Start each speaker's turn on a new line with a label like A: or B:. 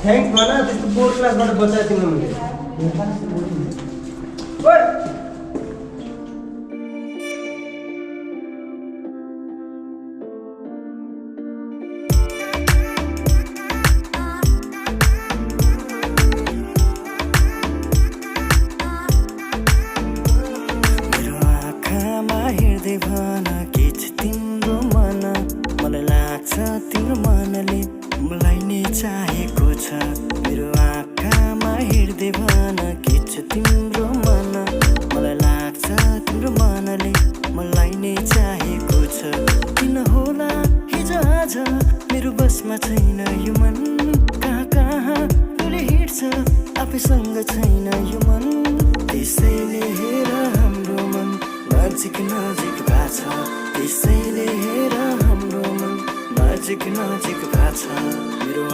A: thanks भन त्यस्तो board क्लासबाट बचाएको तिम्रो मैले
B: मेरो आँखामा हेर्दै भन के छ तिम्रो मन मलाई लाग्छ तिम्रो मनले मलाई नै चाहेको छ मेरो आँखामा हेर्दै भन के छ तिम्रो मन मलाई लाग्छ तिम्रो मनले मलाई नै चाहेको छ किन होला हिजो आज मेरो बसमा छैन यो मन कहाँ कहाँ डुली हिँड्छ आफैसँग छैन यो मन त्यसैले हेर हाम्रो मन नजिक नजिक भाछ त्यसैले हेर हाम्रो मन नजिक नजिक भाछ मेरो